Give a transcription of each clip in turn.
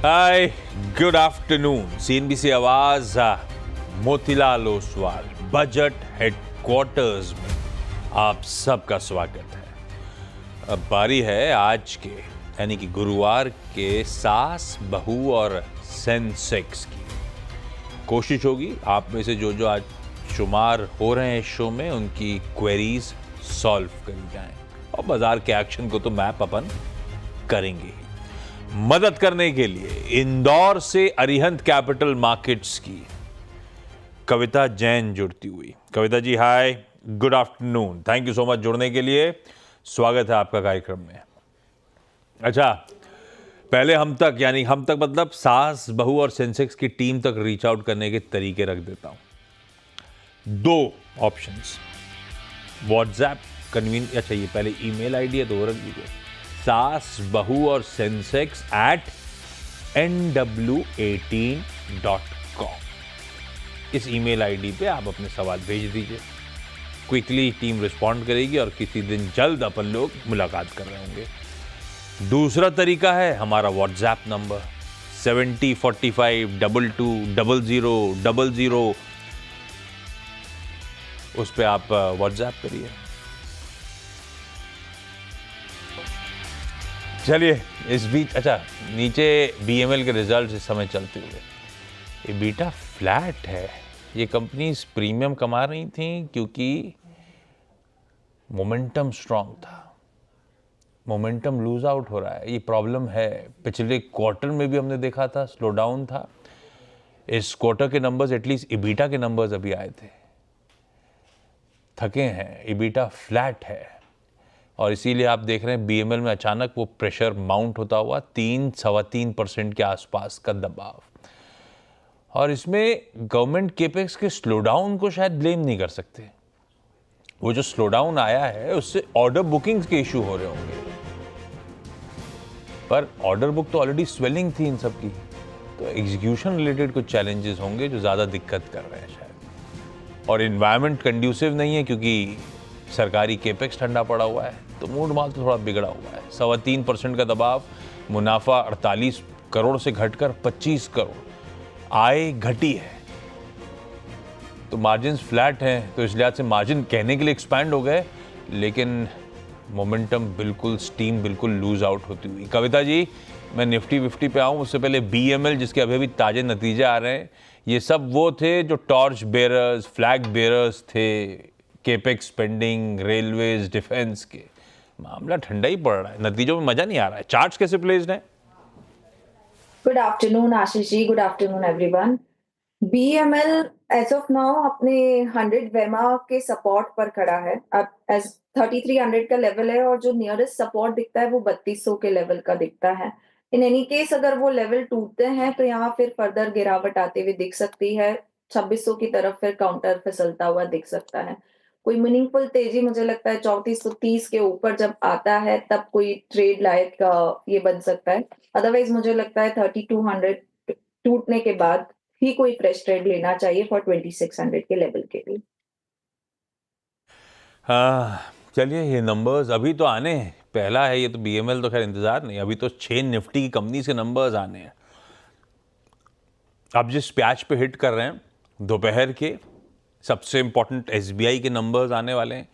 हाय, good afternoon. CNBC आवाज Motilal Oswal budget headquarters में आप सबका स्वागत है। अब बारी है आज के यानी कि गुरुवार के सास बहू और सेंसेक्स की। कोशिश होगी आप में से जो आज शुमार हो रहे हैं शो में उनकी क्वेरीज सॉल्व करी जाएं और बाजार के एक्शन को तो मैप अपन करेंगे ही। मदद करने के लिए इंदौर से अरिहंत कैपिटल मार्केट्स की कविता जैन जुड़ती हुई। Kavita ji hi, good afternoon, thank you so much जुड़ने के लिए। स्वागत है आपका कार्यक्रम में। अच्छा, पहले हम तक मतलब सास बहू और सेंसेक्स की टीम तक रीच आउट करने के तरीके रख देता हूं। दो ऑप्शंस, व्हाट्सएप कन्वीन, अच्छा ये पहले ईमेल आईडी है तो वो रख दीजिए, सास बहू और सेंसेक्स @nw18.com। इस ईमेल आईडी पे आप अपने सवाल भेज दीजिए। क्विकली टीम रिस्पॉन्ड करेगी और किसी दिन जल्द अपन लोग मुलाकात कर रहे होंगे। दूसरा तरीका है हमारा व्हाट्सएप नंबर 7045220000। उस पर आप व्हाट्सएप करिए। चलिए इस बीच, अच्छा नीचे बीएमएल के रिजल्ट इस समय चलते हुए ये बीटा फ्लैट है। ये कंपनीज प्रीमियम कमा रही थी क्योंकि मोमेंटम स्ट्रांग था। मोमेंटम लूज आउट हो रहा है, ये प्रॉब्लम है। पिछले क्वार्टर में भी हमने देखा था स्लो डाउन था। इस क्वार्टर के नंबर्स, एटलीस्ट इबीटा के नंबर्स अभी आए थे, थके हैं। इबीटा फ्लैट है और इसीलिए आप देख रहे हैं बीएमएल में अचानक वो प्रेशर माउंट होता हुआ 3-3.25% के आसपास का दबाव। और इसमें गवर्नमेंट केपेक्स के स्लो डाउन को शायद ब्लेम नहीं कर सकते। वो जो स्लो डाउन आया है उससे ऑर्डर बुकिंग्स के इशू हो रहे होंगे, पर ऑर्डर बुक तो ऑलरेडी स्वेलिंग थी इन सब की, तो एग्जीक्यूशन रिलेटेड कुछ चैलेंजेस होंगे जो ज़्यादा दिक्कत कर रहे हैं शायद। और इन्वायरमेंट कंड्यूसिव नहीं है क्योंकि सरकारी केपेक्स ठंडा पड़ा हुआ है, तो मूड माल तो थोड़ा बिगड़ा हुआ है। 3.25% का दबाव, मुनाफा 48 करोड़ से घटकर 25 करोड़, आय घटी है, तो मार्जिन फ्लैट हैं। तो इस लिहाज से मार्जिन कहने के लिए एक्सपैंड हो गए, लेकिन मोमेंटम बिल्कुल, स्टीम बिल्कुल लूज आउट होती हुई। कविता जी, मैं निफ्टी 50 पे आऊँ उससे पहले बीएमएल, जिसके अभी ताजे नतीजे आ रहे हैं, ये सब वो थे जो टॉर्च बेयरर्स, फ्लैग बेयरर्स थे केपेक्स स्पेंडिंग, रेलवेज, डिफेंस के। मामला ठंडा ही पड़ रहा है, नतीजों में मजा नहीं आ रहा है। चार्ट्स कैसे प्लेस्ड हैं? Good afternoon Ashish ji, good afternoon everyone. BML as of now अपने 100 वेमा के सपोर्ट पर खड़ा है। अब एज 3300 का लेवल है और जो नियरेस्ट सपोर्ट दिखता है वो 3200 के लेवल का दिखता है। इन एनी केस अगर वो लेवल टूटते हैं तो यहाँ फिर फर्दर गिरावट आते हुए दिख सकती है। 2600 की तरफ फिर काउंटर फिसलता हुआ दिख सकता है। कोई मीनिंगफुल तेजी मुझे लगता है 3430 के ऊपर जब आता है तब कोई ट्रेड लायक का ये बन सकता है। अदरवाइज मुझे लगता है 3200 टूटने के बाद ही कोई फ्रेश ट्रेड लेना चाहिए फॉर 2600 के लेवल के लिए। चलिए, ये नंबर्स अभी तो आने हैं। पहला है ये तो बीएमएल, तो खैर इंतजार नहीं, अभी तो 6 निफ्टी की कंपनी से नंबर्स आने हैं। अब जिस प्याज पे हिट कर रहे हैं, दोपहर के सबसे इंपॉर्टेंट एसबीआई के नंबर्स आने वाले हैं।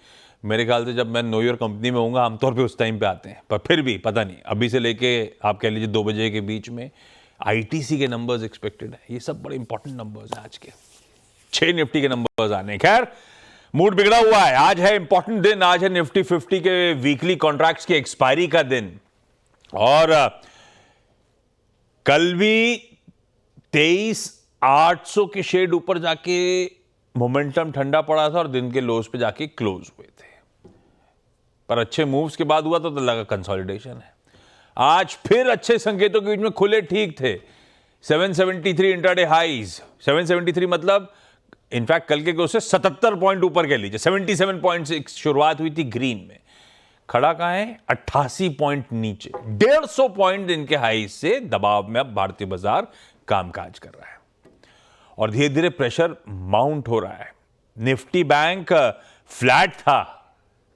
मेरे ख्याल से जब मैं न्यू ईयर कंपनी में होऊंगा आमतौर पे उस टाइम पे आते हैं, पर फिर भी पता नहीं, अभी से लेके आप कह लीजिए 2 बजे के बीच में आईटीसी के नंबर्स एक्सपेक्टेड है। ये सब बड़े इंपॉर्टेंट नंबर्स हैं आज के। 6 निफ्टी के नंबर्स आने हैं। खैर, मूड बिगड़ा हुआ है। आज है इंपॉर्टेंट दिन, आज है निफ्टी 50 के वीकली कॉन्ट्रैक्ट्स की एक्सपायरी का दिन। और कल भी 23,800 के शेड ऊपर जाके मोमेंटम ठंडा पड़ा था और दिन के लोज पे जाके क्लोज हुए थे, पर अच्छे मूव्स के बाद हुआ तो लगा कंसोलिडेशन है। आज फिर अच्छे संकेतों के बीच में खुले ठीक थे। 773 इंट्राडे हाइज, 773 मतलब इनफैक्ट कल के उससे 77 पॉइंट ऊपर कह लीजिए, 77.6 शुरुआत हुई थी ग्रीन में। खड़ा कहां है? 88 पॉइंट नीचे, 150 पॉइंट इनके हाइज से दबाव में अब भारतीय बाजार कामकाज कर रहा है और धीरे धीरे प्रेशर माउंट हो रहा है। निफ्टी बैंक फ्लैट था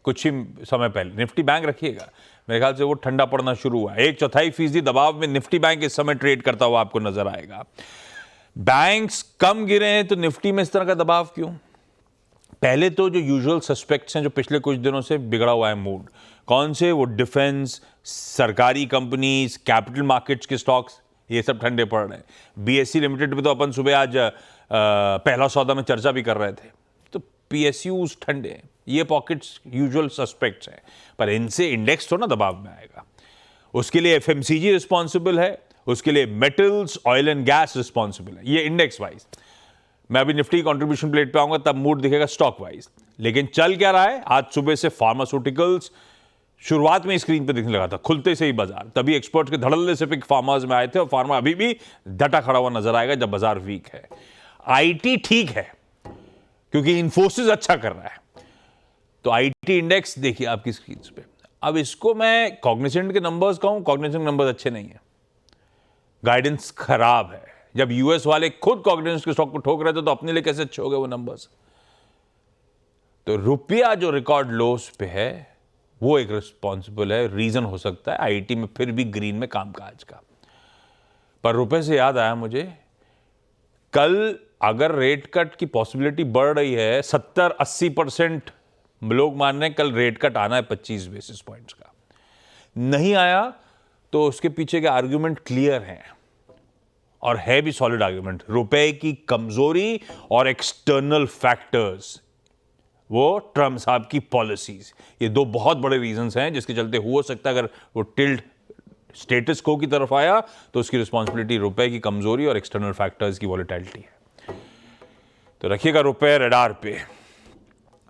कुछ ही समय पहले, निफ्टी बैंक रखिएगा, मेरे ख्याल से वो ठंडा पड़ना शुरू हुआ है। 1/4% दबाव में निफ्टी बैंक इस समय ट्रेड करता हुआ आपको नजर आएगा। बैंक्स कम गिरे हैं तो निफ्टी में इस तरह का दबाव क्यों? पहले तो जो यूजुअल सस्पेक्ट्स हैं जो पिछले कुछ दिनों से बिगड़ा हुआ है मूड, कौन से? वो डिफेंस, सरकारी कंपनीज, कैपिटल मार्केट्स के स्टॉक्स, ये सब ठंडे पड़ रहे हैं। बीएससी लिमिटेड पे तो अपन सुबह आज पहला सौदा में चर्चा भी कर रहे थे। तो पीएसयूज ठंडे हैं, ये पॉकेट्स यूजुअल सस्पेक्ट्स हैं, पर इनसे इंडेक्स तो ना दबाव में आएगा। उसके लिए एफएमसीजी रिस्पॉन्सिबल है, उसके लिए metals, oil and gas responsible है, ये इंडेक्स वाइज। मैं अभी निफ्टी कंट्रीब्यूशन प्लेट पे आऊंगा तब मूड दिखेगा स्टॉक वाइज। लेकिन चल क्या रहा है? आज सुबह से फार्मास्यूटिकल्स शुरुआत में स्क्रीन पे दिखने लगा था, खुलते से ही बाजार, तभी एक्सपर्ट्स के धड़ल्ले से पिक फार्माज में आए थे, और फार्मा अभी भी डटा खड़ा हुआ नजर आएगा जब बाजार वीक है। आईटी ठीक है क्योंकि इन्फोसिस अच्छा कर रहा है, तो आईटी इंडेक्स देखिए आपकी स्क्रीन पे। अब इसको मैं कॉग्निजेंट के नंबर्स कहूं, कॉग्निजेंट नंबर्स अच्छे नहीं है, गाइडेंस खराब है। जब यूएस वाले खुद कॉग्निजेंट के स्टॉक को ठोक रहे थे तो अपने लिए कैसे अच्छे हो गए वो नंबर्स? तो रुपया जो रिकॉर्ड लोस पे है वो एक रिस्पॉन्सिबल है, रीजन हो सकता है आईटी में फिर भी ग्रीन में कामकाज का। पर रुपए से याद आया मुझे, कल अगर रेट कट की पॉसिबिलिटी बढ़ रही है, 70-80% लोग मान रहे हैं कल रेट कट आना है 25 बेसिस पॉइंट्स का। नहीं आया तो उसके पीछे के आर्ग्यूमेंट क्लियर हैं, और है भी सॉलिड आर्ग्यूमेंट। रुपए की कमजोरी और एक्सटर्नल फैक्टर्स, वो ट्रम्प साहब की पॉलिसीज, ये दो बहुत बड़े रीजंस हैं जिसके चलते हो सकता है अगर वो टिल्ट स्टेटस को की तरफ आया तो उसकी रिस्पॉन्सिबिलिटी रुपए की कमजोरी और एक्सटर्नल फैक्टर्स की वॉलेटिलिटी है। तो रखिएगा रुपए रडार पे।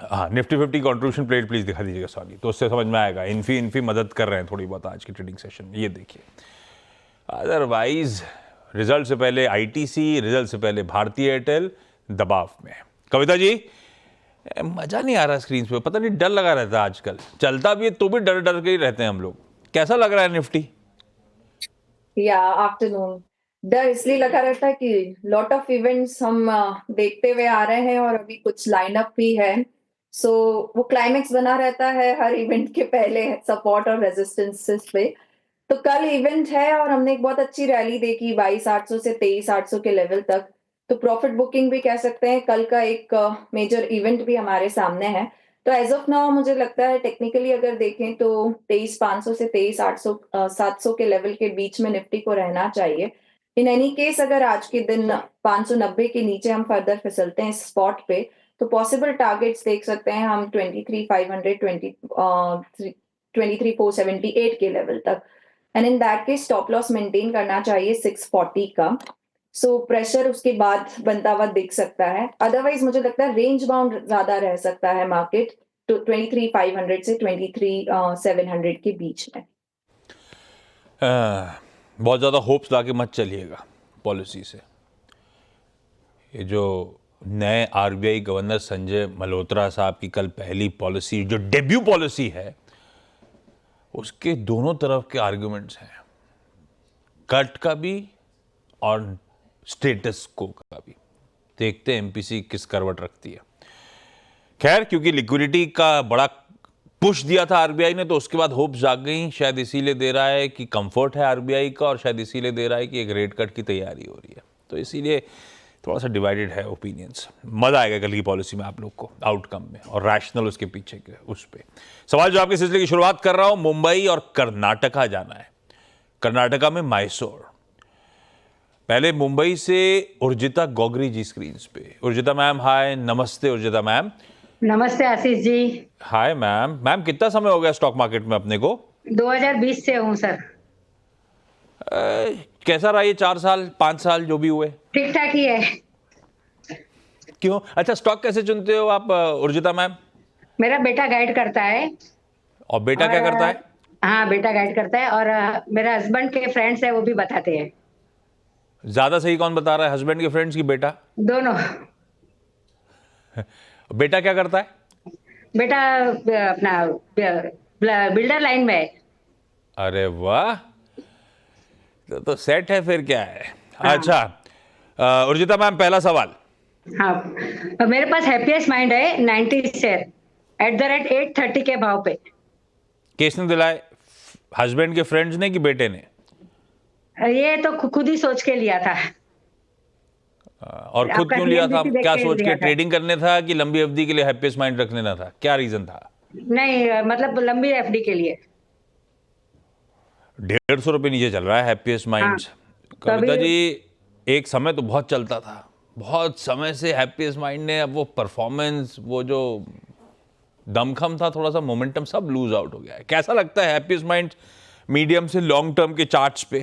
हाँ, निफ्टी 50 कंट्रीब्यूशन प्लेट प्लीज दिखा दीजिएगा, सॉरी, तो उससे समझ में आएगा। इन्फी मदद कर रहे हैं थोड़ी बहुत आज की ट्रेडिंग सेशन में, ये देखिए। अदरवाइज रिजल्ट से पहले आईटीसी, रिजल्ट से पहले भारतीय एयरटेल दबाव में। कविता जी, मजा नहीं आ रहा स्क्रीन पे, पता नहीं डर लगा रहता है आजकल, चलता भी है तो भी डर डर के ही रहते हैं हम लोग। कैसा लग रहा है निफ्टी? या आफ्टरनून डर इसलिए लगा रहता है कि लॉट ऑफ इवेंट्स हम देखते हुए आ रहे हैं और अभी कुछ लाइनअप भी है, सो वो क्लाइमेक्स बना रहता है हर इवेंट के पहले, सपोर्ट और रेजिस्टेंसेस पे। तो कल इवेंट है और हमने एक बहुत अच्छी रैली देखी 22,800 से 23,800 के लेवल तक, तो प्रॉफिट बुकिंग भी कह सकते हैं। कल का एक मेजर इवेंट भी हमारे सामने है। तो एज ऑफ नाउ मुझे लगता है टेक्निकली अगर देखें तो 23,500 से 23,800 700 के लेवल के बीच में निफ्टी को रहना चाहिए। इन एनी केस अगर आज के दिन 590 के नीचे हम फर्दर फिसलते हैं इस स्पॉट पे, तो पॉसिबल टारगेट्स देख सकते हैं हम 23,500, 23,478 के लेवल तक, and in that case stop loss maintain करना चाहिए 640 का। सो प्रेशर उसके बाद बनता हुआ दिख सकता है। अदरवाइज मुझे लगता है रेंज बाउंड ज्यादा रह सकता है मार्केट, तो 23,500 से 23,700 के बीच में। बहुत ज़्यादा होप्स लाके मत चलिएगा पॉलिसी से। ये जो नए आरबीआई गवर्नर संजय मल्होत्रा साहब की कल पहली पॉलिसी, जो डेब्यू पॉलिसी है, उसके दोनों तरफ के आर्ग्यूमेंट्स हैं, कट का भी और स्टेटस को का भी। देखते हैं एमपीसी किस करवट रखती है। खैर, क्योंकि लिक्विडिटी का बड़ा पुश दिया था आरबीआई ने, तो उसके बाद होप जाग गई। शायद इसीलिए दे रहा है कि कंफर्ट है आरबीआई का, और शायद इसीलिए दे रहा है कि एक रेट कट की तैयारी हो रही है। तो इसीलिए थोड़ा सा डिवाइडेड है ओपिनियंस। मजा आएगा कल की पॉलिसी में आप लोग को, आउटकम में, और रैशनल उसके पीछे के उस पे सवाल जो आपके सिलसिले की शुरुआत कर रहा हूं। मुंबई और कर्नाटका जाना है। कर्नाटका में मैसूर। पहले मुंबई से उर्जिता गोगरी जी स्क्रीन पे। उर्जिता मैम, हाय, नमस्ते उर्जिता मैम। नमस्ते Ashish ji. Hi ma'am. Ma'am, कितना समय हो गया स्टॉक मार्केट में अपने को? 2020 से हूँ सर। कैसा रहा ये 4 साल 5 साल जो भी हुए? ठीक ठाक ही है। क्यों? अच्छा, स्टॉक कैसे चुनते हो आप उर्जिता मैम? मेरा बेटा गाइड करता है। और बेटा क्या करता है? हाँ, बेटा गाइड करता है, और मेरा हस्बैंड के फ्रेंड्स है वो भी बताते हैं। ज्यादा सही कौन बता रहा है, हस्बैंड के फ्रेंड्स की बेटा? दोनों। बेटा क्या करता है? बेटा अपना बिल्डर लाइन में है। अरे वाह, तो सेट है फिर, क्या है। हाँ। अच्छा उर्जिता मैम, पहला सवाल। हाँ, मेरे पास हैप्पीएस्ट माइंड है 90 शेयर @ 830 के भाव पे। किसने दिलाए? हस्बैंड के फ्रेंड्स ने कि बेटे ने? ये तो खुद ही सोच के लिया था। और खुद आपका क्यों लिया था? CNBC देख क्या के ही सोच के? लिया था। ट्रेडिंग करने था कि लंबी अवधि के लिए हैप्पीएस्ट माइंड रख लेना था? क्या रीजन था? नहीं, मतलब लंबी एफडी के लिए। 150 रुपये नीचे चल रहा है हैप्पीएस्ट हाँ, माइंड्स। तो कविता अभी जी, एक समय तो बहुत चलता था, बहुत समय से हैप्पीएस्ट माइंड ने, अब वो परफॉर्मेंस, वो जो दमखम था, थोड़ा सा मोमेंटम सब लूज आउट हो गया है। कैसा लगता है हैप्पीएस्ट माइंड मीडियम से लॉन्ग टर्म के चार्ट्स पे?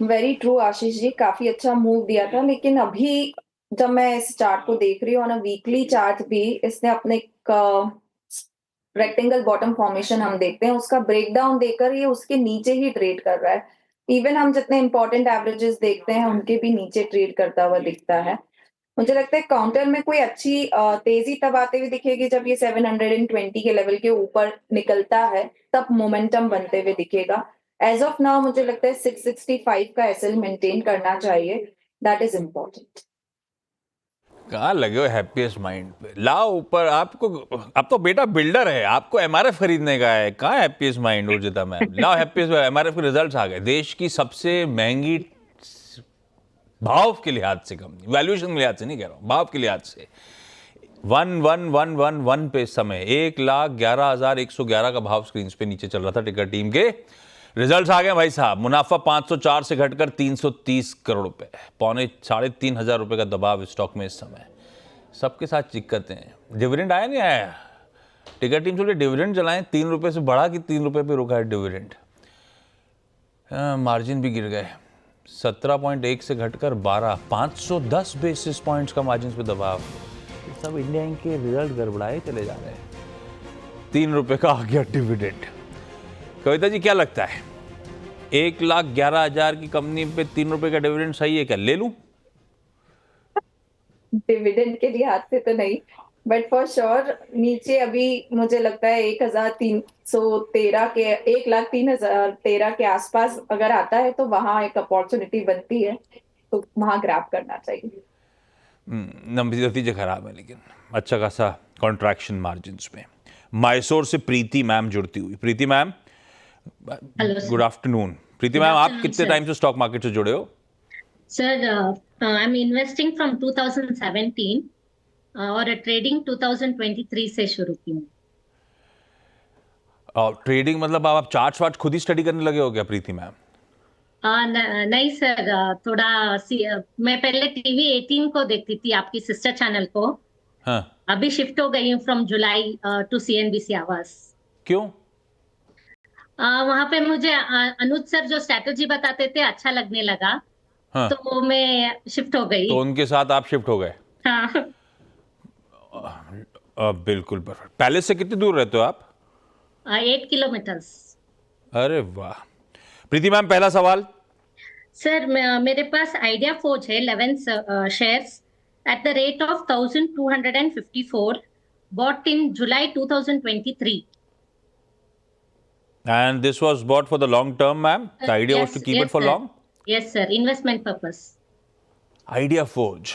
वेरी ट्रू आशीष जी, काफी अच्छा मूव दिया था, लेकिन अभी जब मैं इस चार्ट को देख रही हूँ ना, वीकली चार्ट भी इसने अपने रेक्टेंगल बॉटम फॉर्मेशन हम देखते हैं, उसका ब्रेकडाउन देकर ये उसके नीचे ही ट्रेड कर रहा है। इवन हम जितने इंपॉर्टेंट एवरेजेस देखते हैं उनके भी नीचे ट्रेड करता हुआ दिखता है। मुझे लगता है काउंटर में कोई अच्छी तेजी तब आते हुए दिखेगी जब ये 720 के लेवल के ऊपर निकलता है, तब मोमेंटम बनते हुए दिखेगा। एज ऑफ नाउ मुझे लगता है 665 का एसएल मेंटेन करना चाहिए, दैट इज इम्पोर्टेंट। कहाँ लगे हो हैप्पीएस्ट माइंड पे? लाओ ऊपर। आपको, अब तो बेटा बिल्डर है, आपको एमआरएफ खरीदने का है। कहाँ हैप्पीएस्ट माइंड उर्जिता मैम? लाओ हैप्पीएस्ट। एमआरएफ के रिजल्ट्स आ गए। देश की सबसे महंगी, भाव के लिहाज से कंपनी, वैल्यूएशन के लिहाज से नहीं कह रहा हूँ, भाव के लिहाज से 111111 पे इस समय 1,11,111 का भाव स्क्रीन पे नीचे चल रहा था टिकर टीम के। रिजल्ट्स आ गए भाई साहब। मुनाफा 504 से घटकर 330 करोड़ रुपए, 3,500 रुपए का दबाव स्टॉक में इस समय। सबके साथ दिक्कतें हैं। डिविडेंड आया नहीं आया? टिकर टीम चलिए डिविडेंड चलाएं। 3 रुपए से बढ़ा कि 3 रुपए पे रुका है डिविडेंड। मार्जिन भी गिर गए, 17.1 से घटकर 12, 510 बेसिस पॉइंट्स का मार्जिन पे दबाव। ये सब इंडिया इंक के रिजल्ट गड़बड़ाए चले जा रहे हैं। 3 रुपए का आ गया डिविडेंड। कविता जी, क्या लगता है 1,11,000 की कंपनी पे 3 रुपए का डिविडेंड सही है क्या? ले लूं? डिविडेंड के लिहाज से तो नहीं, बट फॉर श्योर नीचे अभी मुझे लगता है 1,313 के 1,03,013 के आसपास अगर आता है तो वहां एक अपॉर्चुनिटी बनती है, तो वहां ग्रैब करना चाहिए। नतीजे खराब है, लेकिन अच्छा खासा कॉन्ट्रैक्शन मार्जिन्स में। माइसोर से प्रीति मैम जुड़ती हुई। प्रीति मैम, गुड आफ्टरनून। प्रीति मैम, आप कितने टाइम से स्टॉक मार्केट से जुड़े हो? Sir, I'm investing from 2017 और ट्रेडिंग 2023 से शुरू की हूँ। ट्रेडिंग मतलब आप चार्ट्स वार्ट खुद ही स्टडी करने लगे हो क्या प्रीति मैम? नहीं सर, मैं पहले टीवी 18 को देखती थी, आपकी सिस्टर चैनल को। हाँ। अभी शिफ्ट हो गई हूँ फ्रॉम जुलाई टू CNBC आवाज। क्यों? वहां पे मुझे अनुज सर जो स्ट्रैटेजी बताते थे अच्छा लगने लगा। हाँ। तो मैं शिफ्ट हो गई। तो उनके साथ आप शिफ्ट हो गए? हाँ। बिल्कुल परफेक्ट। पैलेस से कितनी दूर रहते हो आप? 8 किलोमीटर्स। अरे वाह। प्रीति मैम, पहला सवाल। सर, मेरे पास आइडिया फोर्ज है 11 shares at the rate of 1254, bought in July 2023. And this was bought for the long term, ma'am? The idea was to keep it for sir. long? Yes sir, investment purpose. Idea forge,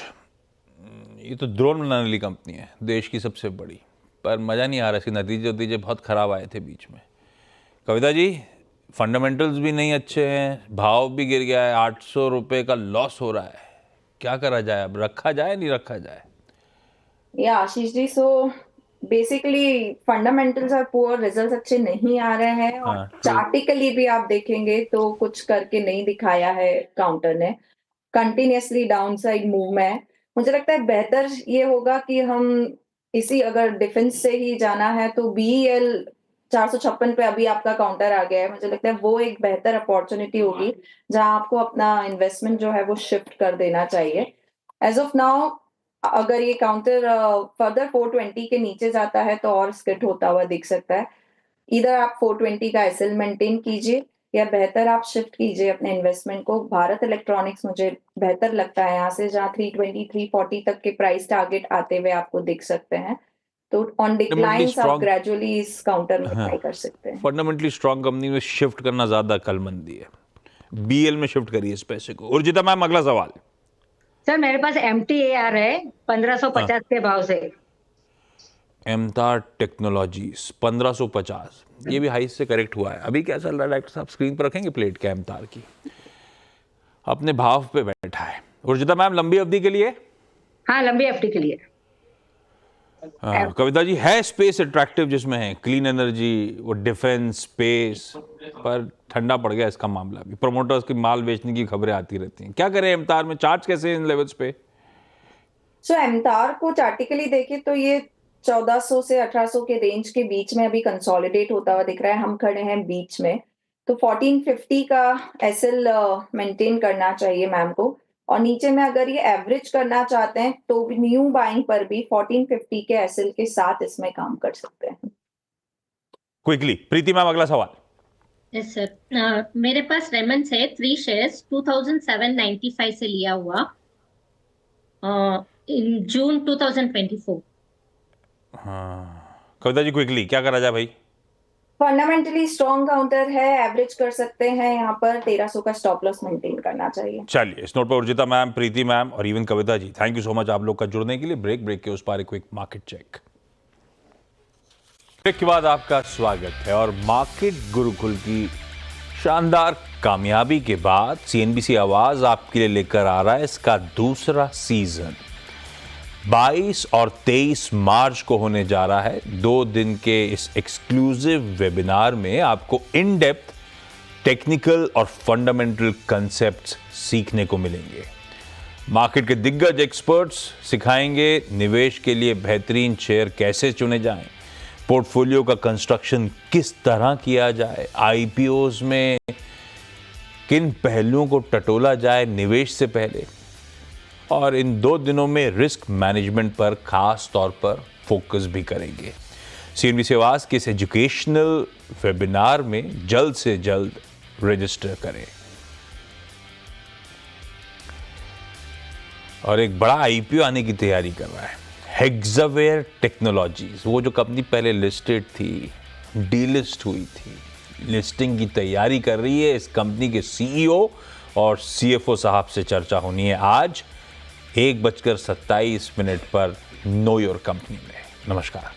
ये तो drone बनाने वाली company है, देश की सबसे बड़ी, पर मज़ा नहीं आ रहा। इसके नतीजे बहुत ख़राब आए थे बीच में। कविता जी, फंडामेंटल्स भी नहीं अच्छे हैं, भाव भी गिर गया है, 800 रुपये का लॉस हो रहा है। क्या करा जाए? अब रखा जाए नहीं रखा जाए? या Ashish ji, so basically fundamentals और पुअर, रिजल्ट्स अच्छे नहीं आ रहे हैं, और चार्टिकली भी आप देखेंगे तो कुछ करके नहीं दिखाया है काउंटर ने। कंटिन्यूअसली डाउनसाइड मूव में है। मुझे लगता है बेहतर ये होगा कि हम इसी, अगर डिफेंस से ही जाना है तो BEL 456 पे अभी आपका काउंटर आ गया है। मुझे लगता है वो एक बेहतर अपॉर्चुनिटी होगी जहां आपको अपना इन्वेस्टमेंट जो है वो शिफ्ट कर देना चाहिए। एज ऑफ नाउ अगर ये काउंटर फर्दर 420 के नीचे जाता है तो और स्किट होता हुआ दिख सकता है। इधर आप 420 का एसएल मेंटेन कीजिए, या बेहतर आप शिफ्ट कीजिए अपने इन्वेस्टमेंट को। भारत इलेक्ट्रॉनिक्स मुझे बेहतर लगता है यहाँ से, जहाँ 320 340 तक के प्राइस टारगेट आते हुए आपको दिख सकते हैं। तो ऑन डिक्लाइन आप ग्रेजुअली इस काउंटर में ट्राई कर सकते हैं। फंडामेंटली स्ट्रॉन्ग कंपनी में शिफ्ट करना ज्यादा अक्लमंदी है। BL में शिफ्ट करिए इस पैसे को। उर्जिता मैम, अगला सवाल। सर, मेरे पास MTAR है 1550 के भाव से। एमतार टेक्नोलॉजीज 1550, ये भी हाई से करेक्ट हुआ है। अभी क्या चल रहा है डायरेक्टर साहब? स्क्रीन पर रखेंगे प्लेट क्या एमतार की? अपने भाव पे बैठा है। उर्जिता मैम लंबी अवधि के लिए? हाँ, लंबी अवधि के लिए। कविता जी, है स्पेस अट्रैक्टिव जिसमें है क्लीन एनर्जी, वो डिफेंस स्पेस, पर ठंडा पड़ गया इसका मामला भी। प्रमोटर्स की माल बेचने की खबरें आती रहती हैं, क्या करें एमतार में? चार्ज कैसे इन लेवल्स पे? सो एमतार को चार्टिकली देखे तो ये 1400 से 1800 के रेंज के बीच में अभी कंसोलिडेट होता हुआ दिख रहा है। हम खड़े हैं बीच में, तो 1450 का एसएल मेंटेन करना चाहिए मैम को। और नीचे में अगर ये एवरेज करना चाहते हैं तो न्यू बाइंग पर भी 1450 के एसएल के साथ इसमें काम कर सकते हैं। क्विकली प्रीति मैम, अगला सवाल। यस सर, मेरे पास रेमंड्स है 3 शेयर्स 2795 से लिया हुआ इन जून 2024। कविता जी क्विकली क्या करा जाए भाई? फंडामेंटली स्ट्रॉन्ग काउंटर है, एवरेज कर सकते हैं। यहाँ पर 1300 का स्टॉप लॉस मेंटेन करना चाहिए। चलिए, इस नोट पर उर्जिता मैम, प्रीति मैम और even Kavita ji, thank you so much आप लोग का जुड़ने के लिए। ब्रेक के उस पार एक क्विक मार्केट चेक। ब्रेक के बाद आपका स्वागत है। और मार्केट गुरुकुल की शानदार कामयाबी के बाद सीएनबीसी आवाज आपके लिए लेकर आ रहा है इसका दूसरा सीजन। 22 और 23 मार्च को होने जा रहा है 2 दिन के इस एक्सक्लूसिव वेबिनार में आपको इन डेप्थ टेक्निकल और फंडामेंटल कंसेप्ट्स सीखने को मिलेंगे। मार्केट के दिग्गज एक्सपर्ट्स सिखाएंगे निवेश के लिए बेहतरीन शेयर कैसे चुने जाएं, पोर्टफोलियो का कंस्ट्रक्शन किस तरह किया जाए, आईपीओज में किन पहलुओं को टटोला जाए निवेश से पहले, और इन 2 दिनों में रिस्क मैनेजमेंट पर खास तौर पर फोकस भी करेंगे। सीएनबीसी आवाज के इस एजुकेशनल वेबिनार में जल्द से जल्द रजिस्टर करें। और एक बड़ा आईपीओ आने की तैयारी कर रहा है हेक्सावेयर टेक्नोलॉजीज। वो जो कंपनी पहले लिस्टेड थी, डीलिस्ट हुई थी, लिस्टिंग की तैयारी कर रही है। इस कंपनी के सीईओ और सीएफओ साहब से चर्चा होनी है आज 1:27 पर नो योर कंपनी में। नमस्कार।